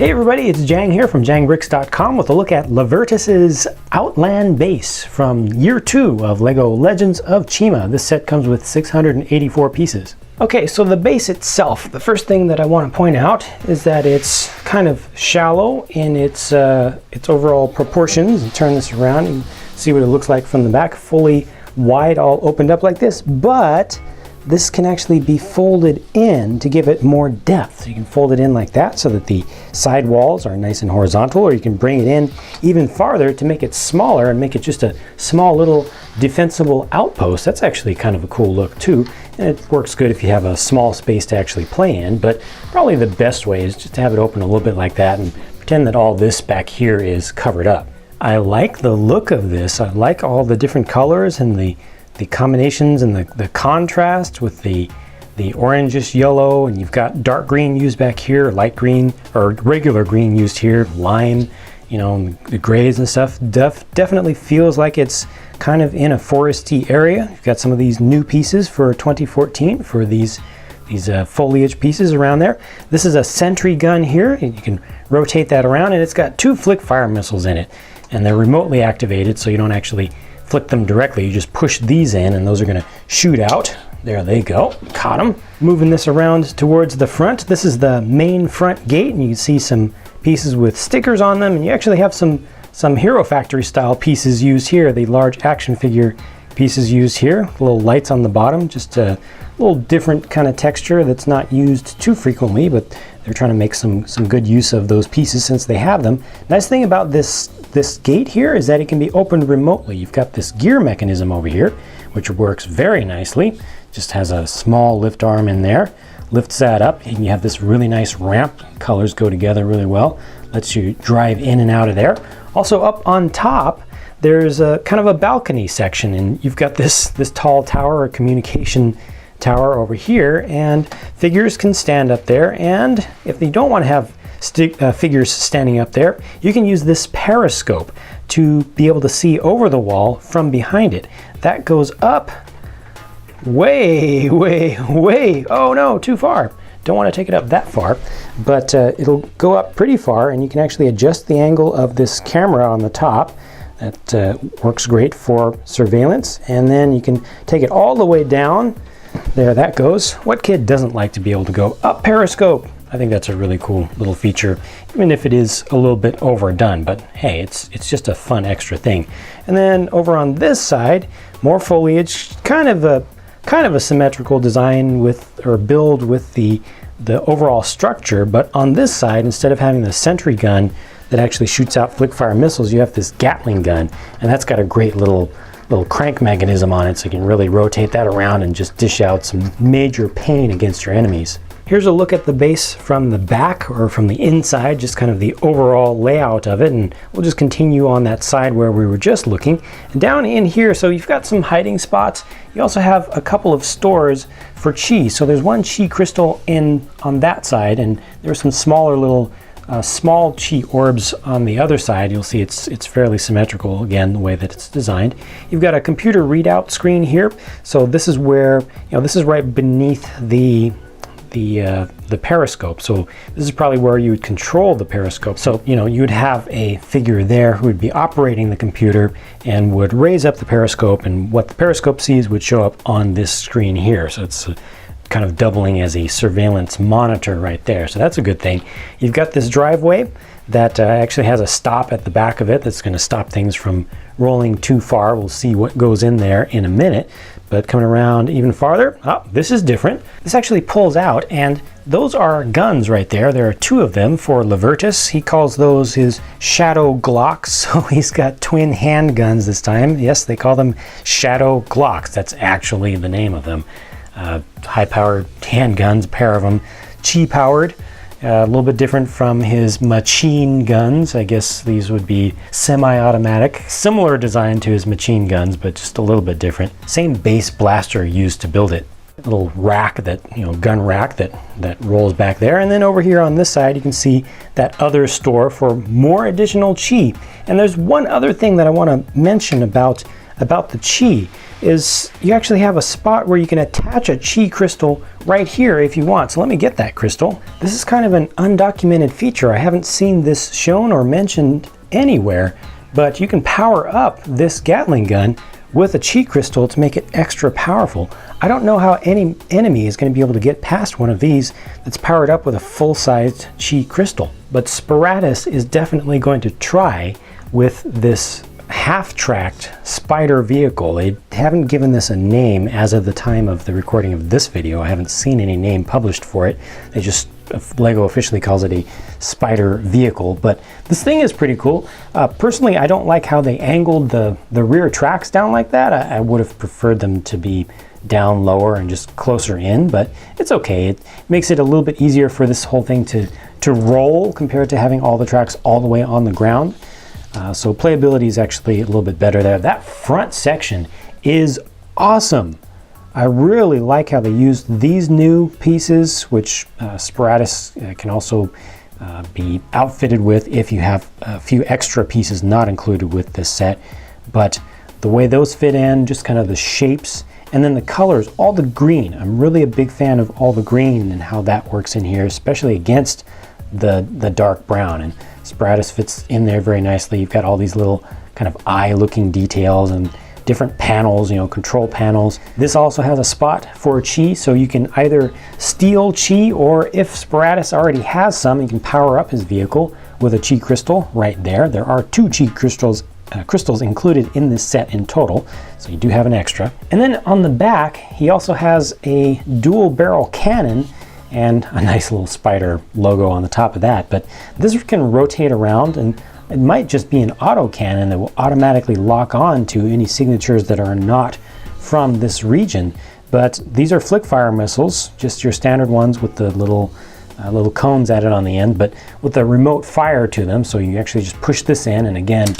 Hey everybody, it's Jang here from jangbricks.com with a look at Lavertus Outland Base from year 2 of LEGO Legends of Chima. This set comes with 684 pieces. Okay, so the base itself, the first thing that I want to point out is that it's kind of shallow in its overall proportions. Turn this around and see what it looks like from the back, fully wide, all opened up like this, but this can actually be folded in to give it more depth. So you can fold it in like that so that the side walls are nice and horizontal, or you can bring it in even farther to make it smaller and make it just a small little defensible outpost. That's actually kind of a cool look too. And it works good if you have a small space to actually play in, but probably the best way is just to have it open a little bit like that and pretend that all this back here is covered up. I like the look of this. I like all the different colors and the combinations and the contrast with the orangish yellow, and you've got dark green used back here, light green or regular green used here, lime, you know, the grays and stuff. Definitely feels like it's kind of in a foresty area. You've got some of these new pieces for 2014 for these foliage pieces around there. This is a sentry gun here, and you can rotate that around, and it's got 2 flick fire missiles in it, and they're remotely activated, so you don't actually flick them directly. You just push these in and those are going to shoot out. There they go. Caught them. Moving this around towards the front. This is the main front gate, and you can see some pieces with stickers on them, and you actually have some Hero Factory style pieces used here. The large action figure pieces used here. Little lights on the bottom, just a little different kind of texture that's not used too frequently, but they're trying to make some good use of those pieces since they have them. Nice thing about this gate here is that it can be opened remotely. You've got this gear mechanism over here, which works very nicely. Just has a small lift arm in there, lifts that up, and you have this really nice ramp. Colors go together really well. Lets you drive in and out of there. Also up on top, there's a kind of a balcony section, and you've got this tall tower or communication tower over here, and figures can stand up there. And if you don't want to have figures standing up there, you can use this periscope to be able to see over the wall from behind it. That goes up way, oh no, too far. Don't want to take it up that far, but it'll go up pretty far, and you can actually adjust the angle of this camera on the top. That works great for surveillance, and then you can take it all the way down. There that goes. What kid doesn't like to be able to go up periscope? I think that's a really cool little feature, even if it is a little bit overdone, but hey, it's just a fun extra thing. And then over on this side, more foliage, kind of a symmetrical design with, or build with the overall structure, but on this side, instead of having the sentry gun that actually shoots out flick fire missiles, you have this Gatling gun, and that's got a great little crank mechanism on it, so you can really rotate that around and just dish out some major pain against your enemies. Here's a look at the base from the back, or from the inside, just kind of the overall layout of it, and we'll just continue on that side where we were just looking. And down in here, so you've got some hiding spots. You also have a couple of stores for chi. So there's one chi crystal on that side, and there's some smaller little small chi orbs on the other side. You'll see it's fairly symmetrical, again, the way that it's designed. You've got a computer readout screen here, so this is where, you know, this is right beneath the periscope, so this is probably where you would control the periscope. So, you know, you'd have a figure there who would be operating the computer and would raise up the periscope, and what the periscope sees would show up on this screen here. So it's kind of doubling as a surveillance monitor right there, so that's a good thing. You've got this driveway that actually has a stop at the back of it that's going to stop things from rolling too far. We'll see what goes in there in a minute, but coming around even farther, oh, this is different. This actually pulls out, and those are guns right there. There are 2 of them for Lavertus. He calls those his Shadow Glocks, so he's got twin handguns this time. Yes, they call them Shadow Glocks. That's actually the name of them. High-powered handguns, a pair of them, chi-powered. A little bit different from his machine guns. I guess these would be semi-automatic. Similar design to his machine guns, but just a little bit different. Same base blaster used to build it. A little rack that, you know, gun rack that rolls back there. And then over here on this side, you can see that other store for more additional chi. And there's one other thing that I want to mention about about the Chi is you actually have a spot where you can attach a Chi crystal right here if you want. So let me get that crystal. This is kind of an undocumented feature. I haven't seen this shown or mentioned anywhere, but you can power up this Gatling gun with a Chi crystal to make it extra powerful. I don't know how any enemy is going to be able to get past one of these that's powered up with a full-sized Chi crystal. But Sparatus is definitely going to try with this half-tracked Spider vehicle. They haven't given this a name as of the time of the recording of this video. I haven't seen any name published for it. They just, LEGO officially calls it a Spider vehicle, but this thing is pretty cool. Personally, I don't like how they angled the rear tracks down like that. I would have preferred them to be down lower and just closer in, but it's okay. It makes it a little bit easier for this whole thing to roll compared to having all the tracks all the way on the ground. So playability is actually a little bit better there. That front section is awesome. I really like how they used these new pieces, which Sparatus can also be outfitted with if you have a few extra pieces not included with this set. But the way those fit in, just kind of the shapes, and then the colors, all the green. I'm really a big fan of all the green and how that works in here, especially against the dark brown. And Sparatus fits in there very nicely. You've got all these little kind of eye-looking details and different panels, you know, control panels. This also has a spot for Chi, so you can either steal Chi, or if Sparatus already has some, you can power up his vehicle with a Chi crystal right there. There are 2 Chi crystals included in this set in total, so you do have an extra. And then on the back, he also has a dual barrel cannon and a nice little Spider logo on the top of that. But this can rotate around, and it might just be an auto cannon that will automatically lock on to any signatures that are not from this region. But these are flick fire missiles, just your standard ones with the little cones added on the end, but with a remote fire to them. So you actually just push this in, and again,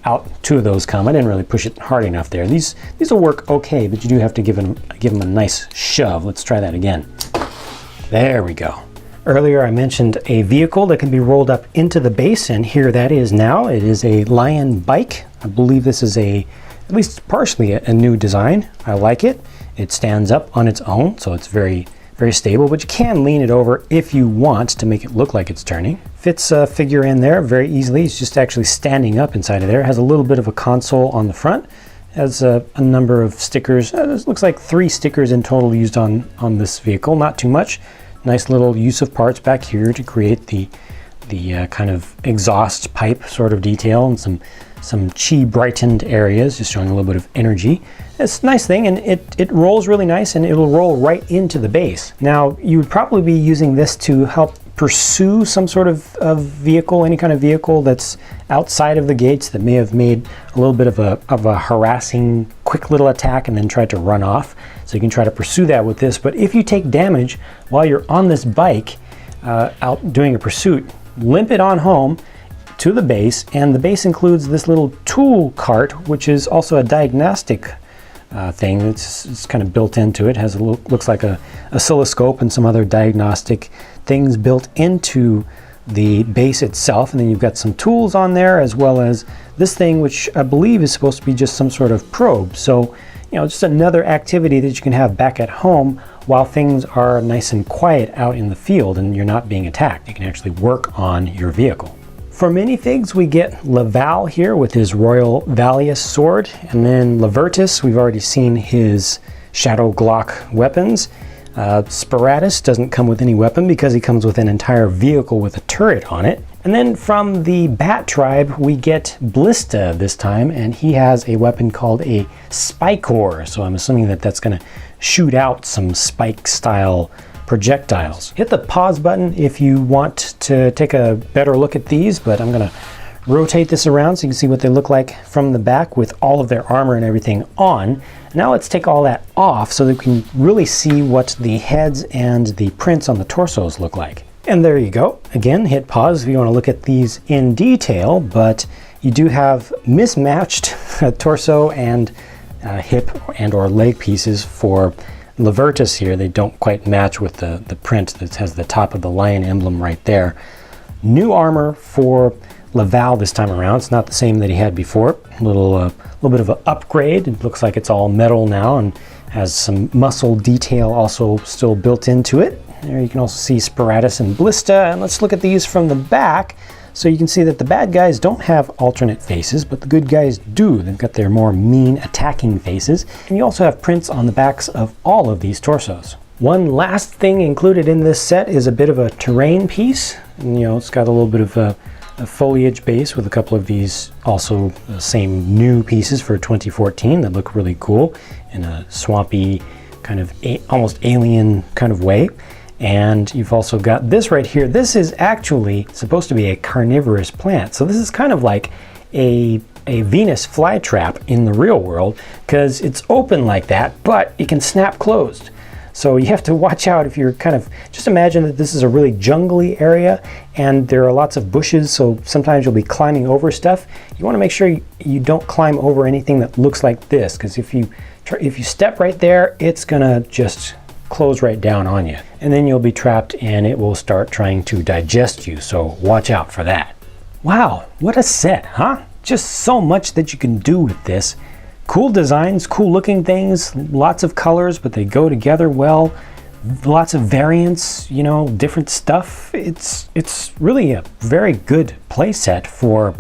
out 2 of those come. I didn't really push it hard enough there. These will work okay, but you do have to give them a nice shove. Let's try that again. There we go. Earlier I mentioned a vehicle that can be rolled up into the base, and here that is now. It is a Lion bike. I believe this is at least partially a new design. I like it. It stands up on its own, so it's very, very stable, but you can lean it over if you want to make it look like it's turning. Fits a figure in there very easily. It's just actually standing up inside of there. It has a little bit of a console on the front. Has a number of stickers. This looks like 3 stickers in total used on this vehicle. Not too much. Nice little use of parts back here to create the kind of exhaust pipe sort of detail, and some Chi brightened areas, just showing a little bit of energy. It's a nice thing, and it rolls really nice, and it'll roll right into the base. Now, you would probably be using this to help pursue some sort of vehicle, any kind of vehicle that's outside of the gates that may have made a little bit of a harassing quick little attack and then tried to run off. So you can try to pursue that with this. But if you take damage while you're on this bike out doing a pursuit, limp it on home to the base, and the base includes this little tool cart, which is also a diagnostic thing. It's kind of built into it. Has looks like a oscilloscope and some other diagnostic things built into the base itself. And then you've got some tools on there, as well as this thing, which I believe is supposed to be just some sort of probe. So, you know, just another activity that you can have back at home while things are nice and quiet out in the field and you're not being attacked. You can actually work on your vehicle. For minifigs, we get Laval here with his Royal Valius sword, and then Lavertus, we've already seen his Shadow Glock weapons. Sparatus doesn't come with any weapon because he comes with an entire vehicle with a turret on it. And then from the Bat tribe, we get Blista this time, and he has a weapon called a Spikor. So I'm assuming that that's going to shoot out some spike-style projectiles. Hit the pause button if you want to take a better look at these, but I'm going to rotate this around so you can see what they look like from the back with all of their armor and everything on. Now let's take all that off so that we can really see what the heads and the prints on the torsos look like. And there you go. Again, hit pause if you want to look at these in detail, but you do have mismatched torso and hip and or leg pieces for Lavertus here. They don't quite match with the print that has the top of the lion emblem right there. New armor for Laval this time around. It's not the same that he had before. A little bit of an upgrade. It looks like it's all metal now and has some muscle detail also still built into it. There you can also see Sparatus and Blista. And let's look at these from the back. So you can see that the bad guys don't have alternate faces, but the good guys do. They've got their more mean attacking faces. And you also have prints on the backs of all of these torsos. One last thing included in this set is a bit of a terrain piece. And, you know, it's got a little bit of a foliage base with a couple of these also the same new pieces for 2014 that look really cool in a swampy kind of almost alien kind of way. And you've also got this right here. This is actually supposed to be a carnivorous plant. So this is kind of like a Venus flytrap in the real world because it's open like that, but it can snap closed. So you have to watch out if you're kind of, just imagine that this is a really jungly area and there are lots of bushes, so sometimes you'll be climbing over stuff. You want to make sure you don't climb over anything that looks like this, because if you step right there, it's gonna just close right down on you. And then you'll be trapped and it will start trying to digest you, so watch out for that. Wow, what a set, huh? Just so much that you can do with this. Cool designs, cool looking things, lots of colors, but they go together well. Lots of variants, you know, different stuff. It's really a very good play set for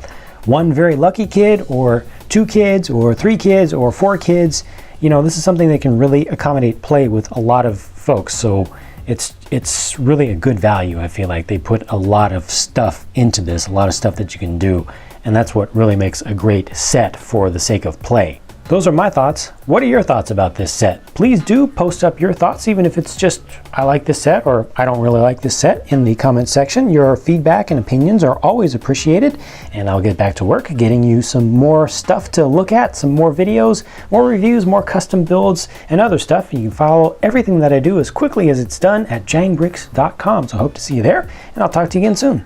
one very lucky kid, or 2 kids, or 3 kids, or 4 kids. You know, this is something that can really accommodate play with a lot of folks. So it's really a good value. I feel like they put a lot of stuff into this, a lot of stuff that you can do. And that's what really makes a great set for the sake of play. Those are my thoughts. What are your thoughts about this set? Please do post up your thoughts, even if it's just, I like this set or I don't really like this set, in the comment section. Your feedback and opinions are always appreciated, and I'll get back to work getting you some more stuff to look at, some more videos, more reviews, more custom builds, and other stuff. You can follow everything that I do as quickly as it's done at jangbricks.com. So I hope to see you there, and I'll talk to you again soon.